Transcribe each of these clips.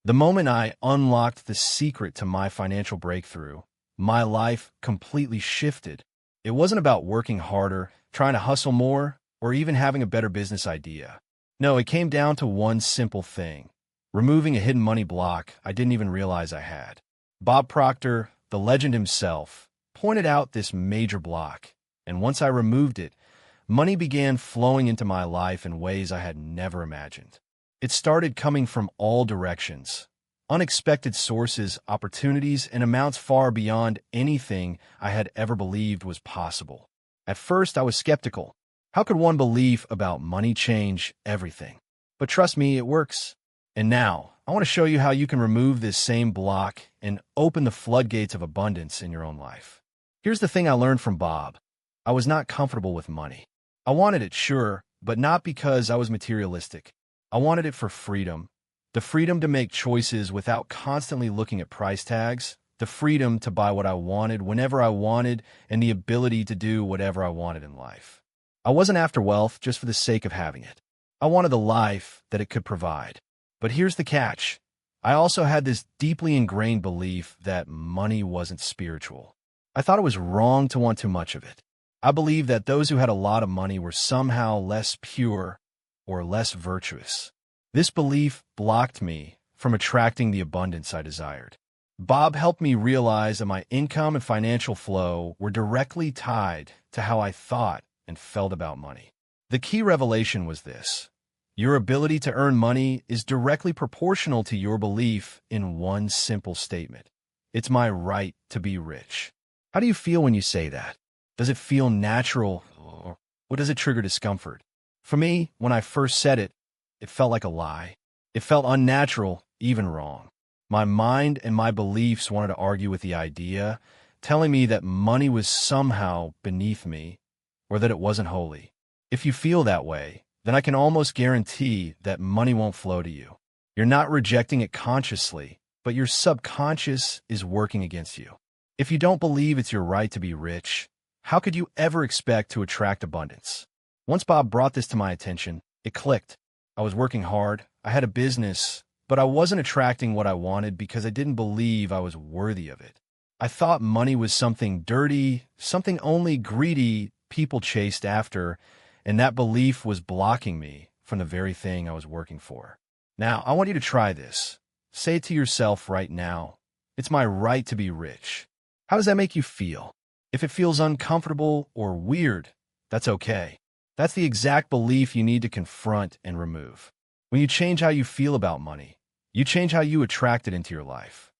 The moment I unlocked the secret to my financial breakthrough, my life completely shifted. It wasn't about working harder, trying to hustle more, or even having a better business idea. No, it came down to one simple thing: removing a hidden money block I didn't even realize I had. Bob Proctor, the legend himself, pointed out this major block, and once I removed it, money began flowing into my life in ways I had never imagined. It started coming from all directions: unexpected sources, opportunities, and amounts far beyond anything I had ever believed was possible. At first, I was skeptical. How could one belief about money change everything? But trust me, it works. And now, I want to show you how you can remove this same block and open the floodgates of abundance in your own life. Here's the thing I learned from Bob. I was not comfortable with money. I wanted it, sure, but not because I was materialistic. I wanted it for freedom. The freedom to make choices without constantly looking at price tags, the freedom to buy what I wanted whenever I wanted, and the ability to do whatever I wanted in life. I wasn't after wealth just for the sake of having it. I wanted the life that it could provide. But here's the catch. I also had this deeply ingrained belief that money wasn't spiritual. I thought it was wrong to want too much of it. I believed that those who had a lot of money were somehow less pure or less virtuous. This belief blocked me from attracting the abundance I desired. Bob helped me realize that my income and financial flow were directly tied to how I thought and felt about money. The key revelation was this: your ability to earn money is directly proportional to your belief in one simple statement: it's my right to be rich. How do you feel when you say that? Does it feel natural, or does it trigger discomfort? For me, when I first said it, it felt like a lie. It felt unnatural, even wrong. My mind and my beliefs wanted to argue with the idea, telling me that money was somehow beneath me, or that it wasn't holy. If you feel that way, then I can almost guarantee that money won't flow to you. You're not rejecting it consciously, but your subconscious is working against you. If you don't believe it's your right to be rich, how could you ever expect to attract abundance? Once Bob brought this to my attention, it clicked. I was working hard, I had a business, but I wasn't attracting what I wanted because I didn't believe I was worthy of it. I thought money was something dirty, something only greedy people chased after, and that belief was blocking me from the very thing I was working for. Now, I want you to try this. Say it to yourself right now: it's my right to be rich. How does that make you feel? If it feels uncomfortable or weird, that's okay. That's the exact belief you need to confront and remove. When you change how you feel about money, you change how you attract it into your life.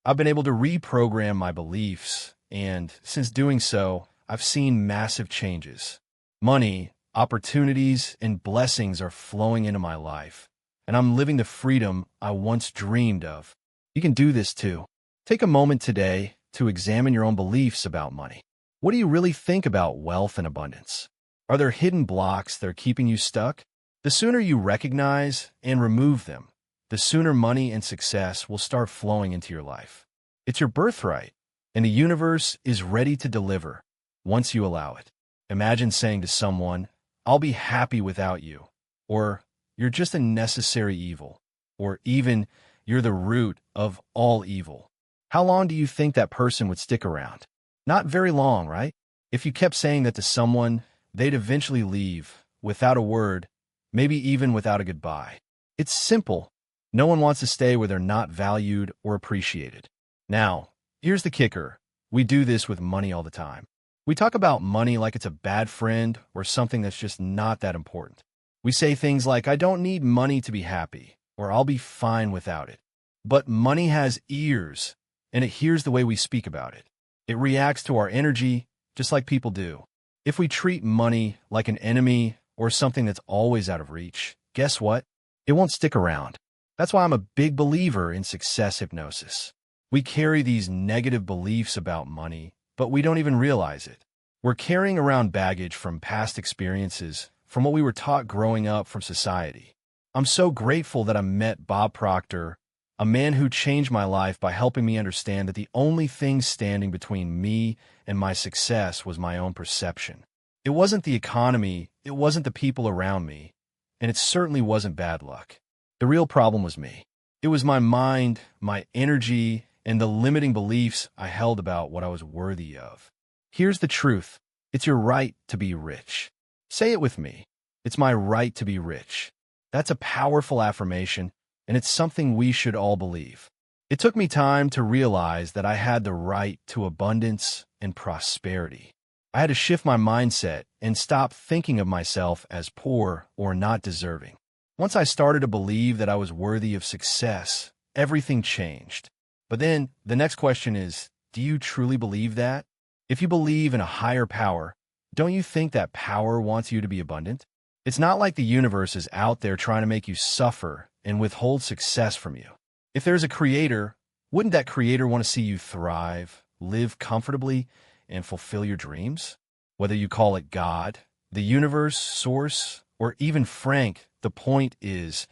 I've been able to reprogram my beliefs, and since doing so, I've seen massive changes. Money, opportunities, and blessings are flowing into my life, and I'm living the freedom I once dreamed of. You can do this too. Take a moment today to examine your own beliefs about money. What do you really think about wealth and abundance? Are there hidden blocks that are keeping you stuck? The sooner you recognize and remove them, the sooner money and success will start flowing into your life. It's your birthright, and the universe is ready to deliver once you allow it. Imagine saying to someone, "I'll be happy without you," or "You're just a necessary evil," or even "You're the root of all evil." How long do you think that person would stick around? Not very long, right? If you kept saying that to someone, they'd eventually leave, without a word, maybe even without a goodbye. It's simple. No one wants to stay where they're not valued or appreciated. Now, here's the kicker. We do this with money all the time. We talk about money like it's a bad friend or something that's just not that important. We say things like, "I don't need money to be happy," or "I'll be fine without it." But money has ears, and it hears the way we speak about it. It reacts to our energy, just like people do. If we treat money like an enemy or something that's always out of reach, guess what? It won't stick around. That's why I'm a big believer in success hypnosis. We carry these negative beliefs about money, but we don't even realize it. We're carrying around baggage from past experiences, from what we were taught growing up, from society. I'm so grateful that I met Bob Proctor, a man who changed my life by helping me understand that the only thing standing between me and my success was my own perception. It wasn't the economy, it wasn't the people around me, and it certainly wasn't bad luck. The real problem was me. It was my mind, my energy, and the limiting beliefs I held about what I was worthy of. Here's the truth. It's your right to be rich. Say it with me. It's my right to be rich. That's a powerful affirmation, and it's something we should all believe. It took me time to realize that I had the right to abundance and prosperity. I had to shift my mindset and stop thinking of myself as poor or not deserving. Once I started to believe that I was worthy of success, everything changed. But then the next question is, do you truly believe that? If you believe in a higher power, don't you think that power wants you to be abundant? It's not like the universe is out there trying to make you suffer and withhold success from you. If there's a creator, wouldn't that creator want to see you thrive, live comfortably, and fulfill your dreams? Whether you call it God, the universe, source, or even Frank, the point is,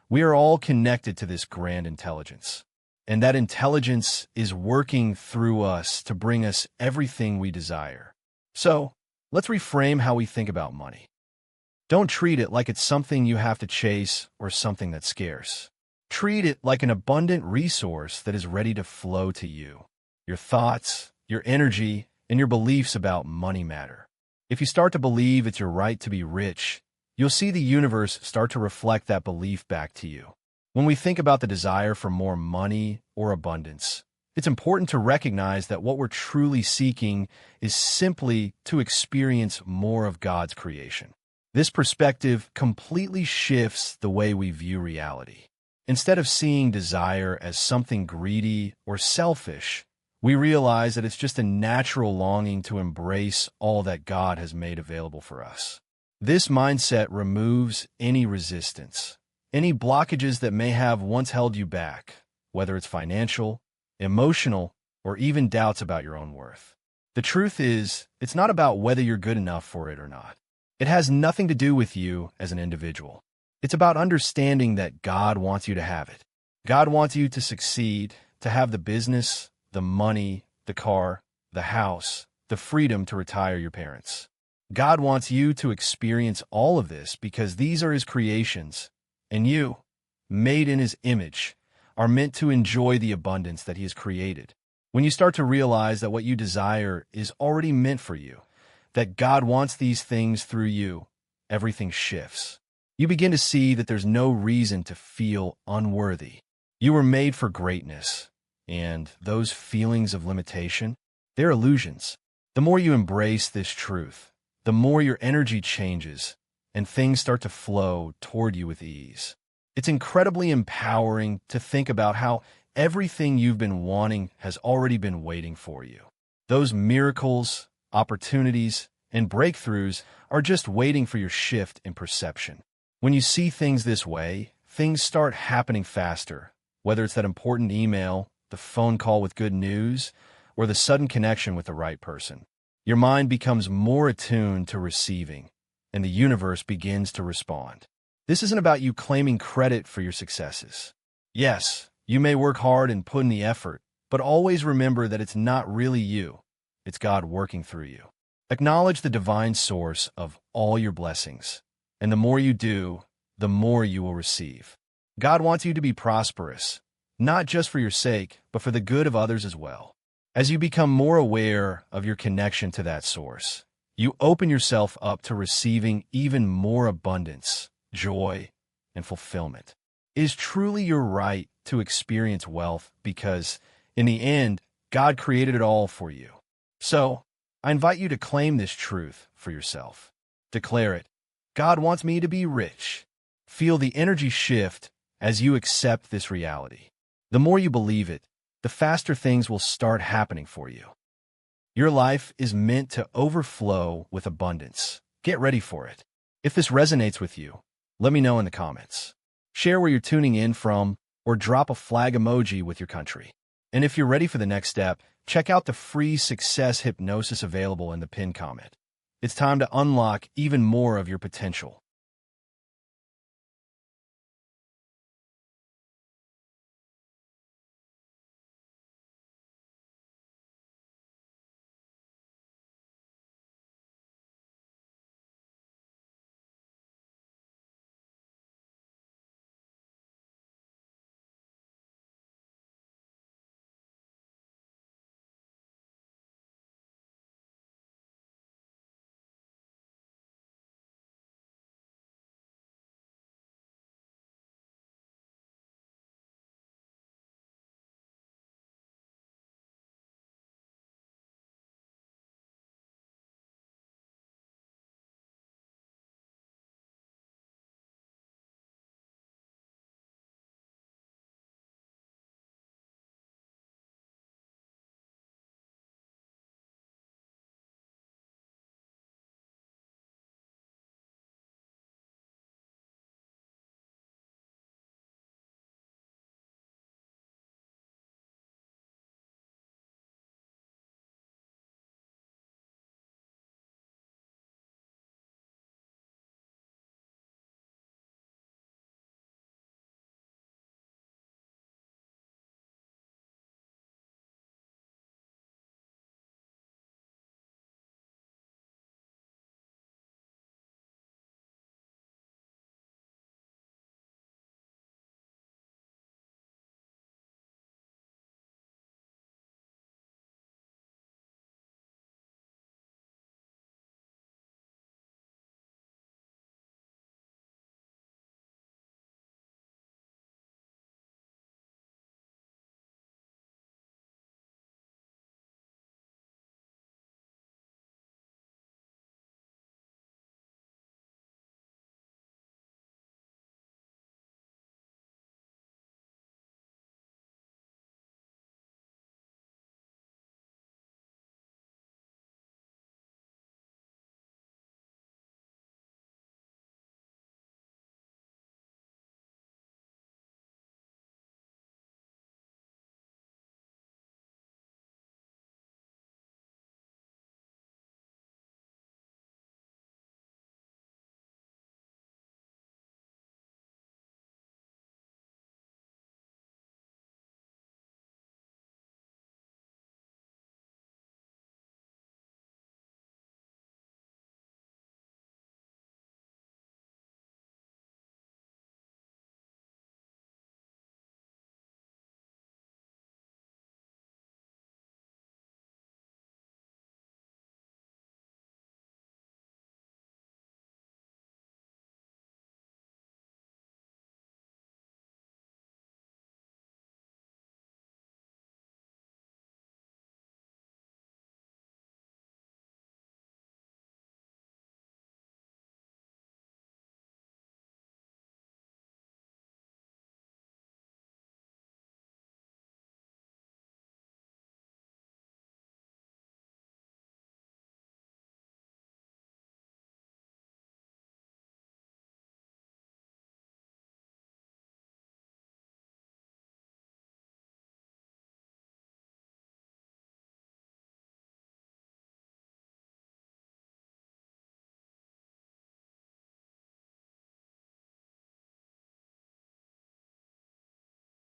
we are all connected to this grand intelligence. And that intelligence is working through us to bring us everything we desire. So, let's reframe how we think about money. Don't treat it like it's something you have to chase or something that's scarce. Treat it like an abundant resource that is ready to flow to you. Your thoughts, your energy, and your beliefs about money matter. If you start to believe it's your right to be rich, you'll see the universe start to reflect that belief back to you. When we think about the desire for more money or abundance, it's important to recognize that what we're truly seeking is simply to experience more of God's creation. This perspective completely shifts the way we view reality. Instead of seeing desire as something greedy or selfish, we realize that it's just a natural longing to embrace all that God has made available for us. This mindset removes any resistance, any blockages that may have once held you back, whether it's financial, emotional, or even doubts about your own worth. The truth is, it's not about whether you're good enough for it or not. It has nothing to do with you as an individual. It's about understanding that God wants you to have it. God wants you to succeed, to have the business, the money, the car, the house, the freedom to retire your parents. God wants you to experience all of this because these are His creations, and you, made in His image, are meant to enjoy the abundance that He has created. When you start to realize that what you desire is already meant for you, that God wants these things through you, everything shifts. You begin to see that there's no reason to feel unworthy. You were made for greatness, and those feelings of limitation, they're illusions. The more you embrace this truth, the more your energy changes, and things start to flow toward you with ease. It's incredibly empowering to think about how everything you've been wanting has already been waiting for you. Those miracles, opportunities, and breakthroughs are just waiting for your shift in perception. When you see things this way, things start happening faster, whether it's that important email, the phone call with good news, or the sudden connection with the right person. Your mind becomes more attuned to receiving, and the universe begins to respond. This isn't about you claiming credit for your successes. Yes, you may work hard and put in the effort, but always remember that it's not really you. It's God working through you. Acknowledge the divine source of all your blessings, and the more you do, the more you will receive. God wants you to be prosperous, not just for your sake, but for the good of others as well. As you become more aware of your connection to that source, you open yourself up to receiving even more abundance, joy, and fulfillment. It is truly your right to experience wealth because, in the end, God created it all for you. So, I invite you to claim this truth for yourself. Declare it. God wants me to be rich. Feel the energy shift as you accept this reality. The more you believe it, the faster things will start happening for you. Your life is meant to overflow with abundance. Get ready for it. If this resonates with you, let me know in the comments. Share where you're tuning in from, or drop a flag emoji with your country. And if you're ready for the next step, check out the free success hypnosis available in the pinned comment. It's time to unlock even more of your potential.